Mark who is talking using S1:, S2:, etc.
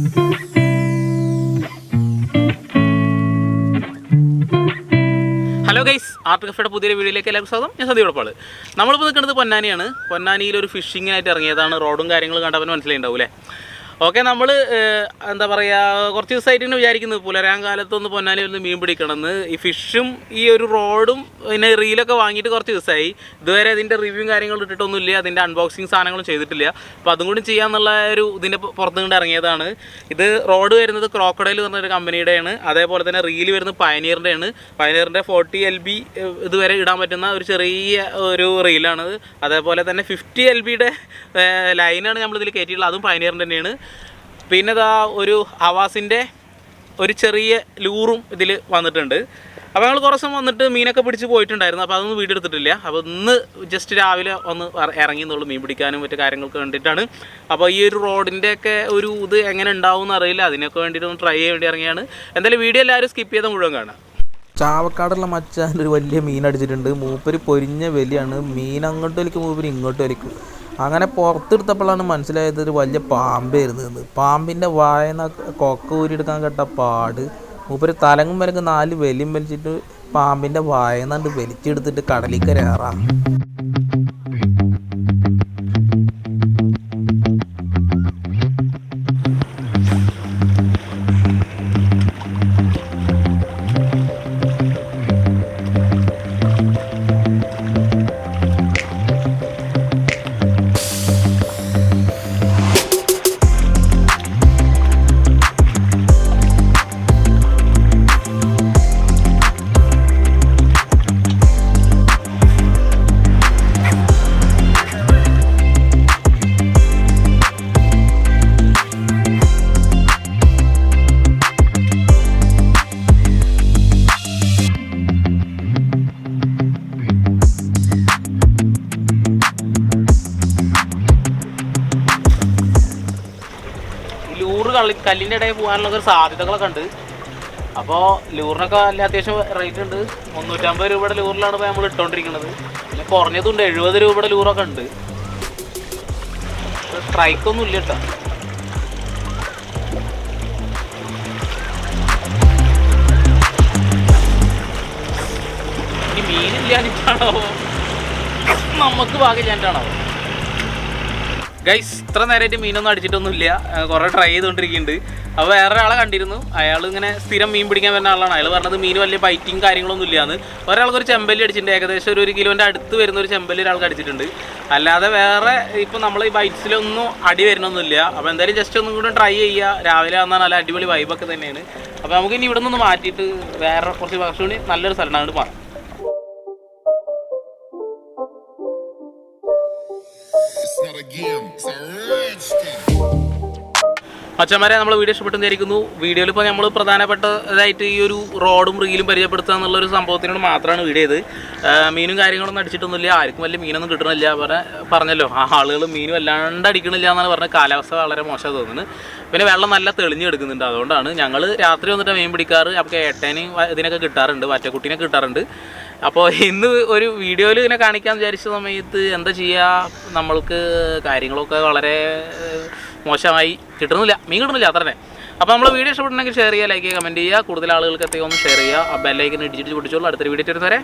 S1: Hello guys, ആർട്ട്കഫയുടെ പുതിയൊരു വീഡിയോയിലേക്ക് എല്ലാവർക്കും സ്വാഗതം. ഞാൻ സദ്യയോടൊപ്പം. നമ്മളിപ്പോൾ നിൽക്കുന്നത് പൊന്നാനിയാണ്. പൊന്നാനിയിൽ ഒരു ഫിഷിങ്ങിനായിട്ട് ഇറങ്ങിയതാണ്. റോഡും കാര്യങ്ങളും കണ്ടപ്പോൾ മനസ്സിലായിട്ടുണ്ടാവും അല്ലേ? ഓക്കെ, നമ്മൾ എന്താ പറയുക, കുറച്ച് ദിവസമായിട്ട് തന്നെ വിചാരിക്കുന്നത് പുലരാൻ കാലത്തൊന്ന് പൊന്നാനി ഒന്ന് മീൻ പിടിക്കണമെന്ന്. ഈ ഫിഷും ഈ ഒരു റോഡും പിന്നെ റീലൊക്കെ വാങ്ങിയിട്ട് കുറച്ച് ദിവസമായി. ഇതുവരെ അതിൻ്റെ റിവ്യൂവും കാര്യങ്ങളും ഇട്ടിട്ടൊന്നുമില്ല, അതിൻ്റെ അൺബോക്സിങ് സാധനങ്ങളും ചെയ്തിട്ടില്ല. അപ്പോൾ അതും കൂടി ചെയ്യാമെന്നുള്ള ഒരു ഇതിൻ്റെ പുറത്തു കൊണ്ട് ഇറങ്ങിയതാണ്. ഇത് റോഡ് വരുന്നത് ക്രോക്കഡൈൽ എന്ന് പറഞ്ഞൊരു കമ്പനിയുടെയാണ്. അതേപോലെ തന്നെ റീല് വരുന്നത് പയനീറിൻ്റെയാണ്. പയനീറിൻ്റെ 40 LB ഇതുവരെ ഇടാൻ പറ്റുന്ന ഒരു ചെറിയ ഒരു റീലാണത്. അതേപോലെ തന്നെ 50 LBയുടെ ലൈനാണ് നമ്മളിതിൽ കയറ്റിയിട്ടുള്ളത്, അതും പയനീറിൻ്റെ തന്നെയാണ്. പിന്നെ ഇതാ ഒരു ഹവാസിൻ്റെ ഒരു ചെറിയ ലൂറും ഇതിൽ വന്നിട്ടുണ്ട്. അപ്പോൾ ഞങ്ങൾ കുറച്ച് ദിവസം വന്നിട്ട് മീനൊക്കെ പിടിച്ച് പോയിട്ടുണ്ടായിരുന്നു. അപ്പോൾ അതൊന്നും വീഡിയോ എടുത്തിട്ടില്ല. അപ്പോൾ ഇന്ന് ജസ്റ്റ് രാവിലെ ഒന്ന് ഇറങ്ങി എന്നുള്ളൂ, മീൻ പിടിക്കാനും മറ്റു കാര്യങ്ങൾക്ക് വേണ്ടിയിട്ടാണ്. അപ്പോൾ ഈ ഒരു റോഡിൻ്റെയൊക്കെ ഒരു ഇത് എങ്ങനെ ഉണ്ടാവും എന്നറിയില്ല, അതിനൊക്കെ വേണ്ടിയിട്ട് ഒന്ന് ട്രൈ ചെയ്യാൻ വേണ്ടി ഇറങ്ങിയാണ്. എന്തായാലും വീഡിയോ എല്ലാവരും സ്കിപ്പ് ചെയ്ത് മുഴുവൻ കാണാം.
S2: ചാവക്കാടുള്ള മച്ചാൻ ഒരു വലിയ മീൻ അടിച്ചിട്ടുണ്ട്. മൂപ്പര് പൊരിഞ്ഞ വലിയാണ്. മീൻ അങ്ങോട്ട് വലിക്കും, മൂപ്പര് ഇങ്ങോട്ട് വലിക്കും. അങ്ങനെ പുറത്തെടുത്തപ്പോഴാണ് മനസ്സിലായത് ഒരു വലിയ പാമ്പായിരുന്നു എന്ന്. പാമ്പിൻ്റെ വായന കൊക്ക ഊരിയെടുക്കാൻ കേട്ട പാട്. മൂപ്പര് തലങ്ങും വരങ്ങും 4 വലിയും വലിച്ചിട്ട് പാമ്പിൻ്റെ വായനാണ്ട് വലിച്ചെടുത്തിട്ട് കടലിക്കരേറാം.
S1: കല്ലിൻ്റെ ഇടയിൽ പോകാനുള്ള ഒരു സാധ്യതകളൊക്കെ ഉണ്ട്. അപ്പോൾ ലൂറിനൊക്കെ നല്ല അത്യാവശ്യം റേറ്റ് ഉണ്ട്. 350 രൂപയുടെ ലൂറിലാണ് ഇപ്പോൾ നമ്മൾ ഇട്ടുകൊണ്ടിരിക്കുന്നത്. പിന്നെ കുറഞ്ഞതുണ്ട് 70 രൂപയുടെ ലൂറൊക്കെ ഉണ്ട്. സ്ട്രൈക്കൊന്നും ഇല്ല കേട്ടോ. ഇനി മീനില്ലാഞ്ഞിട്ടാണോ നമുക്ക് ഭാഗ്യമില്ലാഞ്ഞിട്ടാണോ? ഗൈസ്, ഇത്ര നേരമായിട്ട് മീനൊന്നും അടിച്ചിട്ടൊന്നുമില്ല. കുറേ ട്രൈ ചെയ്തുകൊണ്ടിരിക്കുന്നുണ്ട്. അപ്പോൾ വേറെ ഒരാളെ കണ്ടിരുന്നു. അയാൾ ഇങ്ങനെ സ്ഥിരം മീൻ പിടിക്കാൻ വരുന്ന ആളാണ്. അയാൾ പറഞ്ഞത് മീൻ വലിയ ബൈറ്റിങ് കാര്യങ്ങളൊന്നും ഇല്ലാന്ന്. ഒരാൾക്കൊരു ചെമ്പല്ലി അടിച്ചിട്ടുണ്ട്. ഏകദേശം ഒരു 1 കിലോൻ്റെ അടുത്ത് വരുന്ന ഒരു ചെമ്പല്ലി ഒരാൾക്ക് അടിച്ചിട്ടുണ്ട്. അല്ലാതെ വേറെ ഇപ്പോൾ നമ്മൾ ഈ ബൈറ്റ്സിലൊന്നും അടി വരുന്നൊന്നുമില്ല. അപ്പോൾ എന്തായാലും ജസ്റ്റ് ഒന്നും കൂടി ട്രൈ ചെയ്യുക. രാവിലെ വന്നാൽ നല്ല അടിപൊളി വൈബൊക്കെ തന്നെയാണ്. അപ്പോൾ നമുക്ക് ഇനി ഇവിടെ നിന്ന് മാറ്റിയിട്ട് വേറെ കുറച്ചുകൂടി നല്ലൊരു സ്ഥലമാണ് മാറാം. മച്ചന്മാരെ, നമ്മൾ വീഡിയോ ഇഷ്ടപ്പെട്ടെന്നിരിക്കുന്നു. വീഡിയോയിൽ ഇപ്പോൾ നമ്മൾ പ്രധാനപ്പെട്ടതായിട്ട് ഈ ഒരു റോഡും റീലും പരിചയപ്പെടുത്തുക എന്നുള്ളൊരു സംഭവത്തിനോട് മാത്രമാണ് വീഡിയോ ചെയ്ത്. മീനും കാര്യങ്ങളൊന്നും അടിച്ചിട്ടൊന്നുമില്ല. ആർക്കും വലിയ മീനൊന്നും കിട്ടണില്ല. പറഞ്ഞല്ലോ, ആളുകൾ മീനും വല്ലാണ്ട് അടിക്കണില്ല എന്നാണ് പറഞ്ഞത്. കാലാവസ്ഥ വളരെ മോശം തോന്നുന്നത്. പിന്നെ വെള്ളം നല്ല തെളിഞ്ഞെടുക്കുന്നുണ്ട്. അതുകൊണ്ടാണ് ഞങ്ങൾ രാത്രി വന്നിട്ട് മീൻ പിടിക്കാറ്. അപ്പോൾ ഏട്ടനും ഇതിനൊക്കെ കിട്ടാറുണ്ട്, വറ്റക്കുട്ടീനെ കിട്ടാറുണ്ട്. അപ്പോൾ ഇന്ന് ഒരു വീഡിയോയിൽ ഇങ്ങനെ കാണിക്കാമെന്ന് വിചാരിച്ച സമയത്ത് എന്താ ചെയ്യുക, നമ്മൾക്ക് കാര്യങ്ങളൊക്കെ വളരെ മോശമായി കിട്ടുന്നില്ല, മീൻ കിട്ടുന്നില്ല, അത്ര തന്നെ. അപ്പോൾ നമ്മൾ വീഡിയോ ഇഷ്ടപ്പെട്ടുണ്ടെങ്കിൽ ഷെയർ ചെയ്യുക, ലൈക്ക് ചെയ്യുക, കമൻറ്റ് ചെയ്യുക. കൂടുതൽ ആളുകൾക്ക് എത്തിയൊന്ന് ഷെയർ ചെയ്യുക. ആ ബെല്ലൈക്കൻ ഇടിച്ചിട്ട് പിടിച്ചോളൂ. അടുത്തൊരു വീഡിയോ വരുന്നവരെ